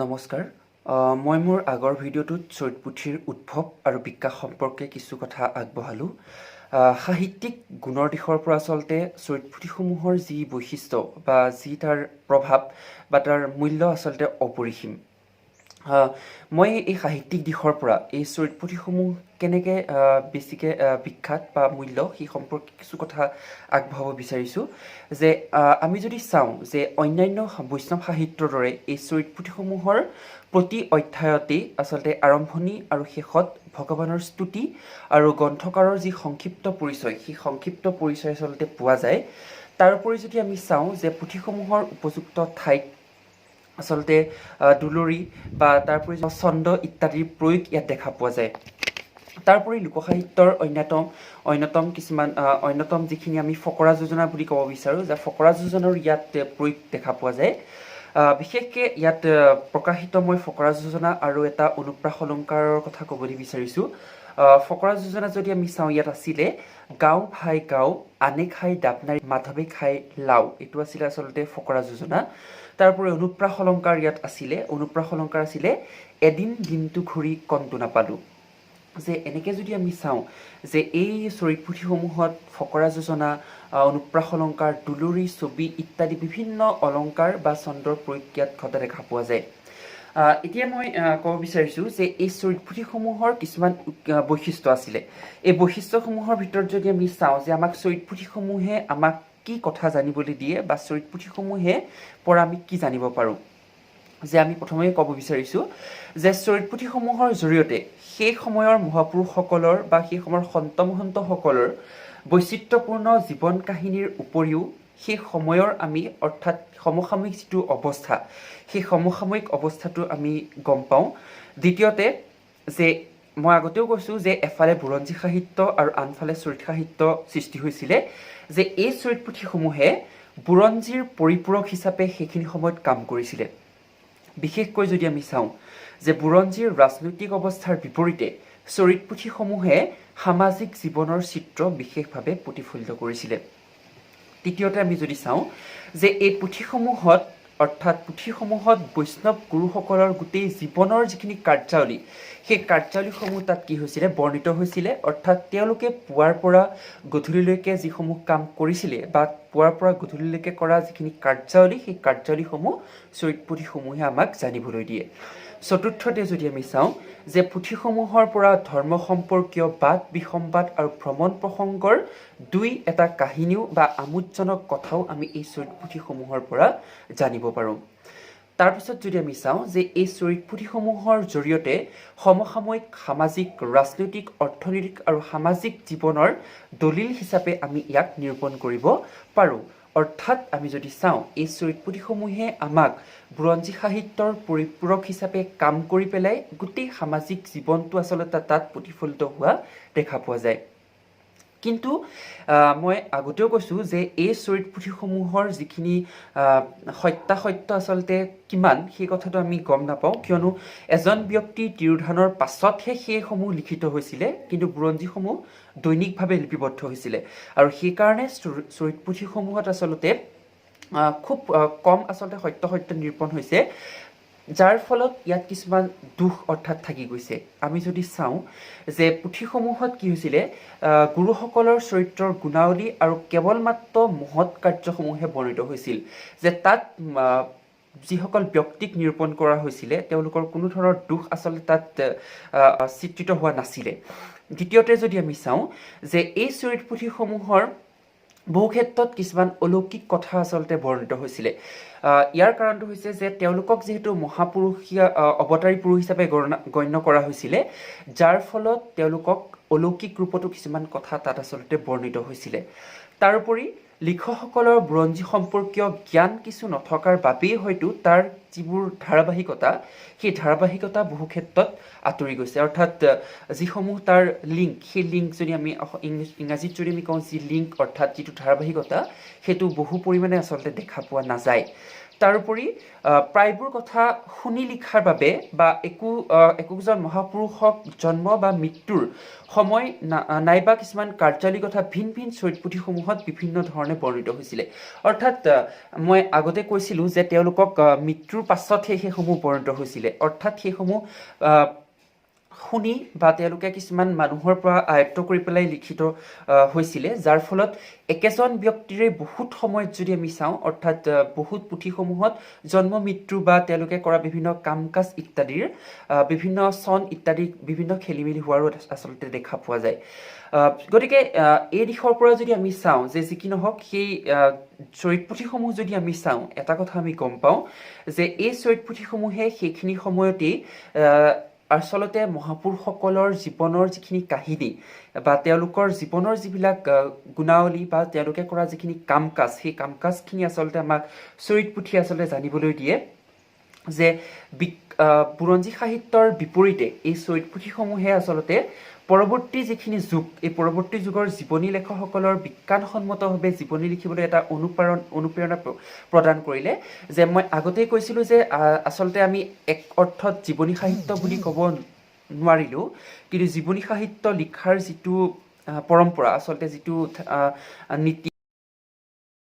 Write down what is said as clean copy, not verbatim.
নমস্কাৰ। মই মোৰ আগৰ ভিডিঅ'টোত চৰিত পুথিৰ উদ্ভৱ আৰু বিকাশ সম্পৰ্কে কিছু কথা আগবঢ়ালোঁ। সাহিত্যিক গুণৰ দিশৰ পৰা আচলতে চৰিত পুথিসমূহৰ যি বৈশিষ্ট্য বা যি তাৰ প্ৰভাৱ বা তাৰ মূল্য আচলতে অপৰিসীম। মই এই সাহিত্যিক দিশৰ পৰা এই চৰিত পুথিসমূহ কেনেকৈ বেছিকৈ বিখ্যাত বা মূল্য সেই সম্পৰ্কে কিছু কথা আগবঢ়াব বিচাৰিছোঁ। যে আমি যদি চাওঁ যে অন্যান্য বৈষ্ণৱ সাহিত্যৰ দৰে এই চৰিত পুথিসমূহৰ প্ৰতি অধ্যায়তেই আচলতে আৰম্ভণি আৰু শেষত ভগৱানৰ স্তুতি আৰু গ্ৰন্থকাৰৰ যি সংক্ষিপ্ত পৰিচয়, সেই সংক্ষিপ্ত পৰিচয় আচলতে পোৱা যায়। তাৰোপৰি যদি আমি চাওঁ যে পুথিসমূহৰ উপযুক্ত ঠাইত আচলতে দুলৰি বা তাৰোপৰি ছন্দ ইত্যাদিৰ প্ৰয়োগ ইয়াত দেখা পোৱা যায়। তাৰোপৰি লোকসাহিত্যৰ অন্যতম কিছুমান যিখিনি আমি ফকৰা যোজনা বুলি ক'ব বিচাৰোঁ, যে ফকৰা যোজনাৰ ইয়াত প্ৰয়োগ দেখা পোৱা যায়। বিশেষকৈ ইয়াত প্ৰকাশিত মই ফকৰা যোজনা আৰু এটা অনুপ্ৰাস অলংকাৰৰ কথা ক'বলৈ বিচাৰিছোঁ। ফকৰা যোজনা যদি আমি চাওঁ, ইয়াত আছিলে গাঁও ভাই গাঁও, আনে খাই ডাবনাৰী, মাধৱে খাই লাও। এইটো আছিলে আচলতে ফকৰা যোজনা। তাৰোপৰি অনুপ্ৰাস অলংকাৰ ইয়াত আছিলে। অনুপ্ৰাস অলংকাৰ আছিলে এদিন দিনটো ঘূৰি কণটো নাপালোঁ। যে এনেকৈ যদি আমি চাওঁ যে এই চৰিত পুথিসমূহত ফকৰা যোজনা, অনুপ্ৰাস অলংকাৰ, দুলৰি, ছবি ইত্যাদি বিভিন্ন অলংকাৰ বা ছন্দৰ প্ৰয়োগ ইয়াত ঘটা দেখা পোৱা যায়। এতিয়া মই ক'ব বিচাৰিছোঁ যে এই চৰিত পুথিসমূহৰ কিছুমান বৈশিষ্ট্য আছিলে। এই বৈশিষ্ট্যসমূহৰ ভিতৰত যদি আমি চাওঁ যে আমাক চৰিত পুথিসমূহে আমাক কি কথা জানিবলৈ দিয়ে বা চৰিত পুথিসমূহে পৰা আমি কি জানিব পাৰোঁ। যে আমি প্ৰথমে ক'ব বিচাৰিছোঁ যে চৰিত পুথিসমূহৰ জৰিয়তে সেই সময়ৰ মহাপুৰুষসকলৰ বা সেই সময়ৰ সন্ত মহন্তসকলৰ বৈচিত্ৰ্যপূৰ্ণ জীৱন কাহিনীৰ উপৰিও সেই সময়ৰ আমি অৰ্থাৎ সমসাময়িক যিটো অৱস্থা, সেই সমসাময়িক অৱস্থাটো আমি গম পাওঁ। দ্বিতীয়তে যে মই আগতেও কৈছোঁ যে এফালে বুৰঞ্জী সাহিত্য আৰু আনফালে চৰিত সাহিত্য সৃষ্টি হৈছিলে, যে এই চৰিত পুথিসমূহে বুৰঞ্জীৰ পৰিপূৰক হিচাপে সেইখিনি সময়ত কাম কৰিছিলে। বিশেষকৈ যদি আমি চাওঁ যে বুৰঞ্জীৰ ৰাজনৈতিক অৱস্থাৰ বিপৰীতে চৰিত পুথিসমূহে সামাজিক জীৱনৰ চিত্ৰ বিশেষভাৱে প্ৰতিফলিত কৰিছিলে। তৃতীয়তে আমি যদি চাওঁ যে এই পুথিসমূহত বৈষ্ণৱ গুৰুসকলৰ গোটেই জীৱনৰ যিখিনি কাৰ্যাৱলী, সেই কাৰ্যাৱলীসমূহ তাত কি হৈছিলে, বৰ্ণিত হৈছিলে। অৰ্থাৎ তেওঁলোকে পুৱাৰ পৰা গধূলিলৈকে যিসমূহ কাম কৰিছিলে বা পুৱাৰ পৰা গধূলিলৈকে কৰা যিখিনি কাৰ্যাৱলী, সেই কাৰ্যাৱলীসমূহ চৰিত পুথিসমূহে আমাক জানিবলৈ দিয়ে। চতুৰ্থতে যদি আমি চাওঁ যে পুথিসমূহৰ পৰা ধৰ্ম সম্পৰ্কীয় বাদ বিসম্বাদ আৰু ভ্ৰমণ প্ৰসংগৰ দুই এটা কাহিনীও বা আমোদজনক কথাও আমি এই চৰিত পুথিসমূহৰ পৰা জানিব পাৰোঁ। তাৰপিছত যদি আমি চাওঁ যে এই চৰিত পুথিসমূহৰ জৰিয়তে সমসাময়িক সামাজিক, ৰাজনৈতিক, অৰ্থনৈতিক আৰু সামাজিক জীৱনৰ দলিল হিচাপে আমি ইয়াক নিৰূপণ কৰিব পাৰোঁ। অৰ্থাৎ আমি যদি চাওঁ এই চৰিত পুথিসমূহে আমাক বুৰঞ্জী সাহিত্যৰ পৰিপূৰক হিচাপে কাম কৰি পেলাই গোটেই সামাজিক জীৱনটো আচলতে তাত প্ৰতিফলিত হোৱা দেখা পোৱা যায়। কিন্তু মই আগতেও কৈছোঁ যে এই চৰিত পুথিসমূহৰ যিখিনি সত্যাসত্য আচলতে কিমান, সেই কথাটো আমি গম নাপাওঁ, কিয়নো এজন ব্যক্তিৰ তিৰোধানৰ পাছতহে সেইসমূহ লিখিত হৈছিলে, কিন্তু বুৰঞ্জীসমূহ দৈনিকভাৱে লিপিবদ্ধ হৈছিলে। আৰু সেইকাৰণে চৰিত পুথিসমূহত আচলতে খুব কম আচলতে সত্য নিৰূপণ হৈছে, যাৰ ফলত ইয়াত কিছুমান দুখ অৰ্থাৎ থাকি গৈছে। আমি যদি চাওঁ যে পুথিসমূহত কি হৈছিলে, গুৰুসকলৰ চৰিত্ৰৰ গুণাৱলী আৰু কেৱল মাত্ৰ মহৎ কাৰ্যসমূহে বৰ্ণিত হৈছিল। যে তাত যিসকল ব্যক্তিক নিৰূপণ কৰা হৈছিলে তেওঁলোকৰ কোনো ধৰণৰ দুখ আচলতে তাত চিত্ৰিত হোৱা নাছিলে। দ্বিতীয়তে যদি আমি চাওঁ যে এই চৰিত পুথিসমূহৰ বহু ক্ষেত্ৰত কিছুমান অলৌকিক কথা আচলতে বৰ্ণিত হৈছিলে। ইয়াৰ কাৰণটো হৈছে যে তেওঁলোকক যিহেতু মহাপুৰুষীয়া অৱতাৰী পুৰুষ হিচাপে গণ্য কৰা হৈছিলে, যাৰ ফলত তেওঁলোকক অলৌকিক ৰূপতো কিছুমান কথা তাত আচলতে বৰ্ণিত হৈছিলে। তাৰোপৰি লিখকসকলৰ বুৰঞ্জী সম্পৰ্কীয় জ্ঞান কিছু নথকাৰ বাবেই হয়তো তাৰ যিবোৰ ধাৰাবাহিকতা, সেই ধাৰাবাহিকতা বহু ক্ষেত্ৰত আঁতৰি গৈছে। অৰ্থাৎ যিসমূহ তাৰ লিংক, সেই লিংক যদি আমি ইংৰাজীত যদি আমি কওঁ যি লিংক অৰ্থাৎ যিটো ধাৰাবাহিকতা, সেইটো বহু পৰিমাণে আচলতে দেখা পোৱা নাযায়। তাৰোপৰি প্ৰায়বোৰ কথা শুনি লিখাৰ বাবে বা একোজন মহাপুৰুষক জন্ম বা মৃত্যুৰ সময় নাইবা কিছুমান কাৰ্যাৱলী কথা ভিন ভিন চৰিত পুথিসমূহত বিভিন্ন ধৰণে বৰ্ণিত হৈছিলে। অৰ্থাৎ মই আগতে কৈছিলোঁ যে তেওঁলোকক মৃত্যুৰ পাছতহে সেইসমূহ বৰ্ণিত হৈছিলে। অৰ্থাৎ সেইসমূহ শুনি বা তেওঁলোকে কিছুমান মানুহৰ পৰা আয়ত্ত কৰি পেলাই লিখিত হৈছিলে, যাৰ ফলত একেজন ব্যক্তিৰে বহুত সময়ত যদি আমি চাওঁ, অৰ্থাৎ বহুত পুথিসমূহত জন্ম মৃত্যু বা তেওঁলোকে কৰা বিভিন্ন কাম কাজ ইত্যাদিৰ বিভিন্ন চন ইত্যাদি বিভিন্ন খেলি মেলি হোৱাৰো আচলতে দেখা পোৱা যায়। গতিকে এই দিশৰ পৰা যদি আমি চাওঁ যে যি কি নহওক সেই চৰিত পুথিসমূহ যদি আমি চাওঁ, এটা কথা আমি গম পাওঁ যে এই চৰিত পুথিসমূহে সেইখিনি সময়তেই আচলতে মহাপুৰুষসকলৰ জীৱনৰ যিখিনি কাহিনী বা তেওঁলোকৰ জীৱনৰ যিবিলাক গুণাৱলী বা তেওঁলোকে কৰা যিখিনি কাম কাজ, সেই কাম কাজখিনি আচলতে আমাক চৰিত পুথিয়ে আচলতে জানিবলৈ দিয়ে যে বুৰঞ্জী সাহিত্যৰ বিপৰীতে এই চৰিত পুথিসমূহে আচলতে পৰৱৰ্তী যিখিনি যুগ, এই পৰৱৰ্তী যুগৰ জীৱনী লেখকসকলৰ বিজ্ঞানসন্মতভাৱে জীৱনী লিখিবলৈ এটা অনুপ্ৰেৰণা প্ৰদান কৰিলে। যে মই আগতেই কৈছিলোঁ যে আচলতে আমি এক অৰ্থত জীৱনী সাহিত্য বুলি ক'ব নোৱাৰিলেও, কিন্তু জীৱনী সাহিত্য লিখাৰ যিটো পৰম্পৰা, আচলতে যিটো নীতি